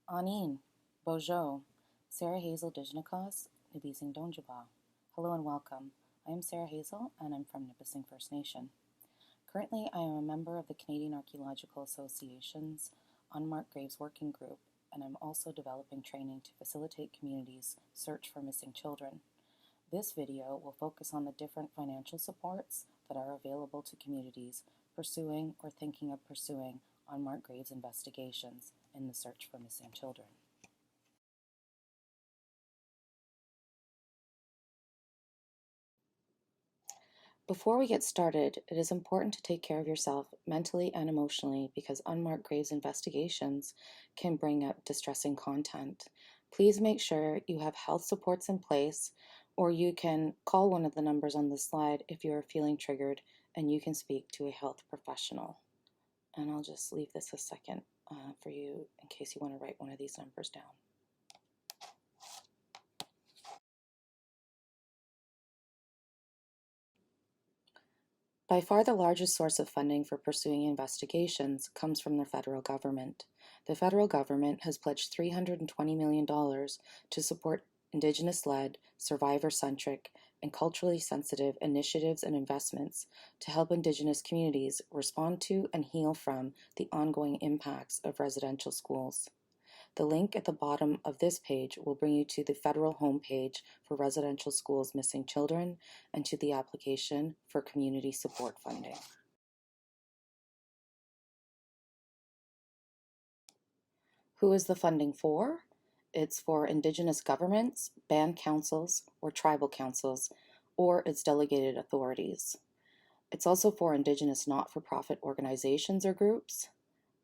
Anin, Bojo, Sarah Hazel Dijnakas, Nibising Donjaba. Hello and welcome. I am Sarah Hazel and I'm from Nipissing First Nation. Currently, I am a member of the Canadian Archaeological Association's Unmarked Graves Working Group, and I'm also developing training to facilitate communities' search for missing children. This video will focus on the different financial supports that are available to communities pursuing or thinking of pursuing unmarked graves investigations in the search for missing children. Before we get started, it is important to take care of yourself mentally and emotionally because unmarked graves investigations can bring up distressing content. Please make sure you have health supports in place, or you can call one of the numbers on the slide if you are feeling triggered and you can speak to a health professional. And I'll just leave this a second for you in case you want to write one of these numbers down. By far the largest source of funding for pursuing investigations comes from the federal government. The federal government has pledged $320 million to support Indigenous-led, survivor-centric, and culturally sensitive initiatives and investments to help Indigenous communities respond to and heal from the ongoing impacts of residential schools. The link at the bottom of this page will bring you to the federal homepage for residential schools missing children and to the application for community support funding. Who is the funding for? It's for Indigenous governments, band councils, or tribal councils, or its delegated authorities. It's also for Indigenous not-for-profit organizations or groups.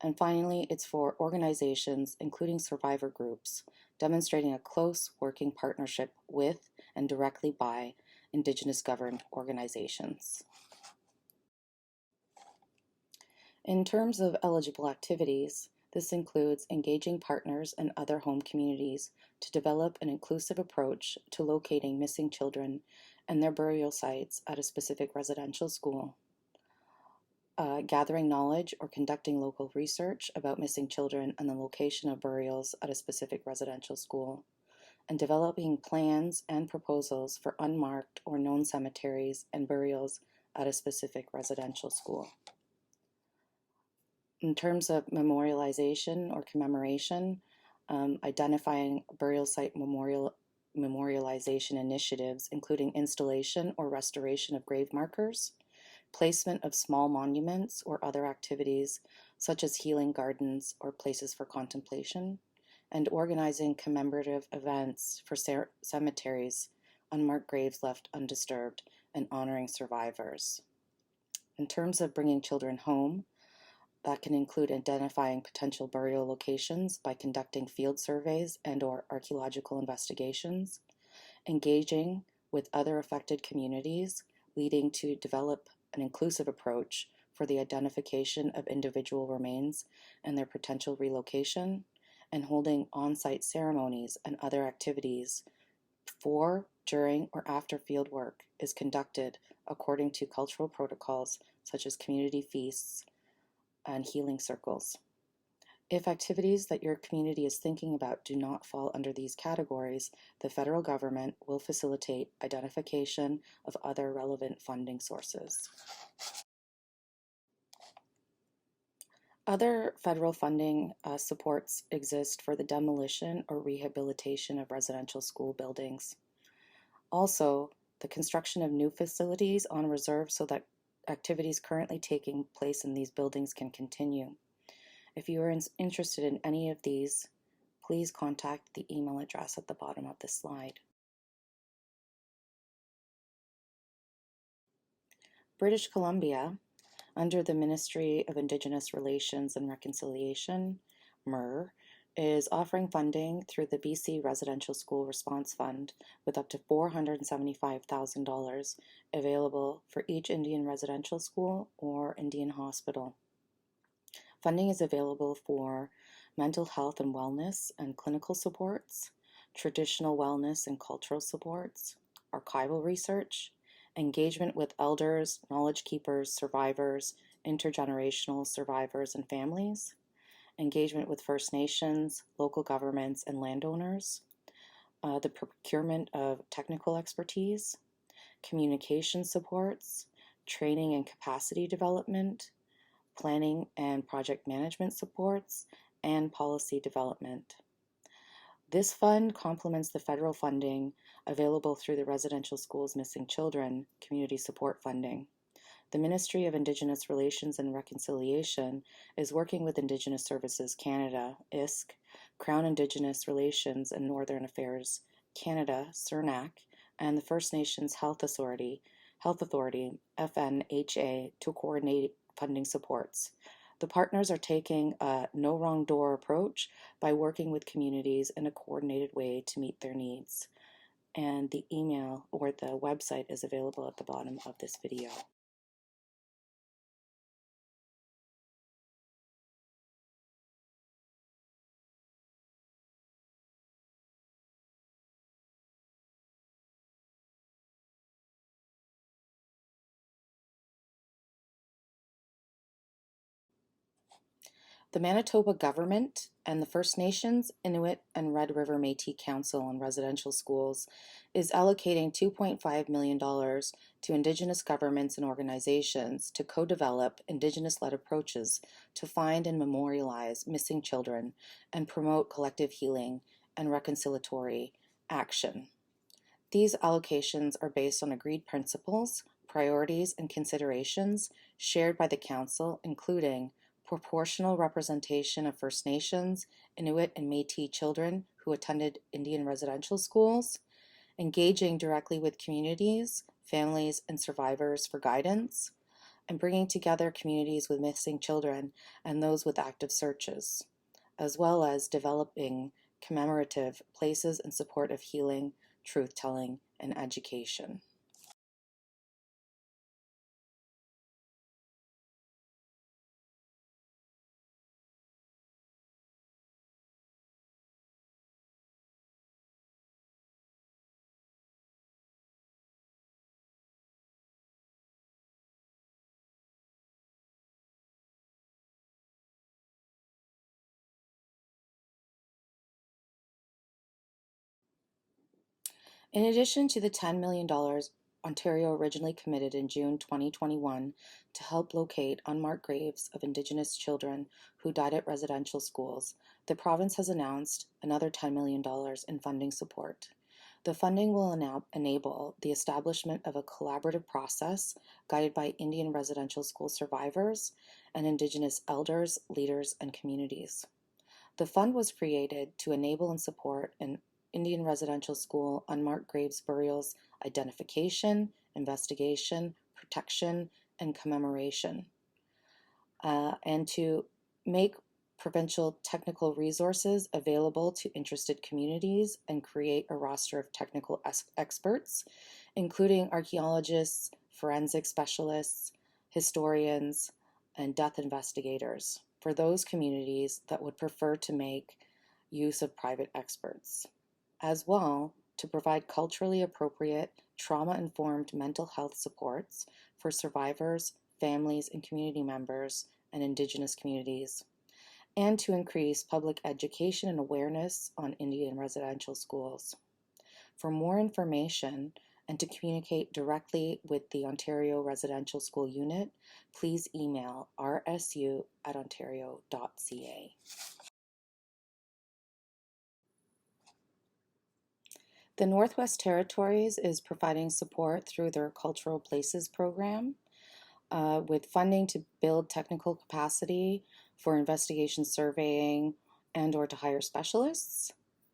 And finally, it's for organizations, including survivor groups, demonstrating a close working partnership with and directly by Indigenous governed organizations. In terms of eligible activities, this includes engaging partners and other home communities to develop an inclusive approach to locating missing children and their burial sites at a specific residential school. Gathering knowledge or conducting local research about missing children and the location of burials at a specific residential school, and developing plans and proposals for unmarked or known cemeteries and burials at a specific residential school. In terms of memorialization or commemoration, identifying burial site memorialization initiatives, including installation or restoration of grave markers, placement of small monuments or other activities such as healing gardens or places for contemplation, and organizing commemorative events for cemeteries, unmarked graves left undisturbed, and honoring survivors. In terms of bringing children home, that can include identifying potential burial locations by conducting field surveys and/or archaeological investigations, engaging with other affected communities, leading to develop an inclusive approach for the identification of individual remains and their potential relocation, and holding on-site ceremonies and other activities before, during, or after field work is conducted according to cultural protocols such as community feasts and healing circles. If activities that your community is thinking about do not fall under these categories, the federal government will facilitate identification of other relevant funding sources. Other federal funding supports exist for the demolition or rehabilitation of residential school buildings. Also, the construction of new facilities on reserve so that activities currently taking place in these buildings can continue. If you are interested in any of these, please contact the email address at the bottom of the slide. British Columbia, under the Ministry of Indigenous Relations and Reconciliation, MIR, is offering funding through the BC Residential School Response Fund with up to $475,000 available for each Indian residential school or Indian hospital. Funding is available for mental health and wellness and clinical supports, traditional wellness and cultural supports, archival research, engagement with elders, knowledge keepers, survivors, intergenerational survivors and families, engagement with First Nations, local governments, and landowners, the procurement of technical expertise, communication supports, training and capacity development, planning and project management supports, and policy development. This fund complements the federal funding available through the Residential Schools Missing Children Community Support Funding. The Ministry of Indigenous Relations and Reconciliation is working with Indigenous Services Canada, ISC, Crown Indigenous Relations and Northern Affairs Canada, CERNAC, and the First Nations Health Authority, FNHA, to coordinate funding supports. The partners are taking a no wrong door approach by working with communities in a coordinated way to meet their needs. And the email or the website is available at the bottom of this video. The Manitoba government and the First Nations, Inuit, and Red River Métis Council on Residential Schools is allocating $2.5 million to Indigenous governments and organizations to co-develop Indigenous-led approaches to find and memorialize missing children and promote collective healing and reconciliatory action. These allocations are based on agreed principles, priorities, and considerations shared by the Council, including proportional representation of First Nations, Inuit, and Métis children who attended Indian residential schools, engaging directly with communities, families, and survivors for guidance, and bringing together communities with missing children and those with active searches, as well as developing commemorative places in support of healing, truth-telling, and education. In addition to the $10 million Ontario originally committed in June 2021 to help locate unmarked graves of Indigenous children who died at residential schools, the province has announced another $10 million in funding support. The funding will enable the establishment of a collaborative process guided by Indian residential school survivors and Indigenous elders, leaders, and communities. The fund was created to enable and support an Indian residential school unmarked graves burials identification, investigation, protection, and commemoration, and to make provincial technical resources available to interested communities and create a roster of technical experts, including archaeologists, forensic specialists, historians, and death investigators for those communities that would prefer to make use of private experts. As well, to provide culturally appropriate, trauma-informed mental health supports for survivors, families, and community members and Indigenous communities, and to increase public education and awareness on Indian residential schools. For more information and to communicate directly with the Ontario Residential School Unit, please email rsu@ontario.ca. The Northwest Territories is providing support through their Cultural Places program with funding to build technical capacity for investigation surveying and or to hire specialists,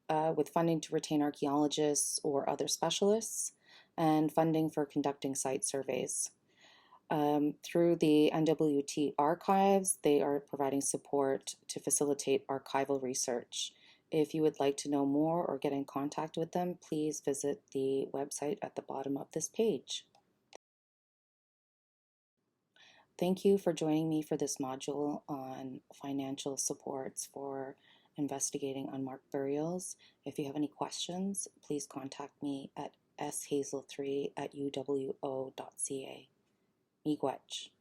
with funding to retain archaeologists or other specialists, and funding for conducting site surveys. Through the NWT archives, they are providing support to facilitate archival research. If you would like to know more or get in contact with them, please visit the website at the bottom of this page. Thank you for joining me for this module on financial supports for investigating unmarked burials. If you have any questions, please contact me at shazel3@uwo.ca. Miigwech.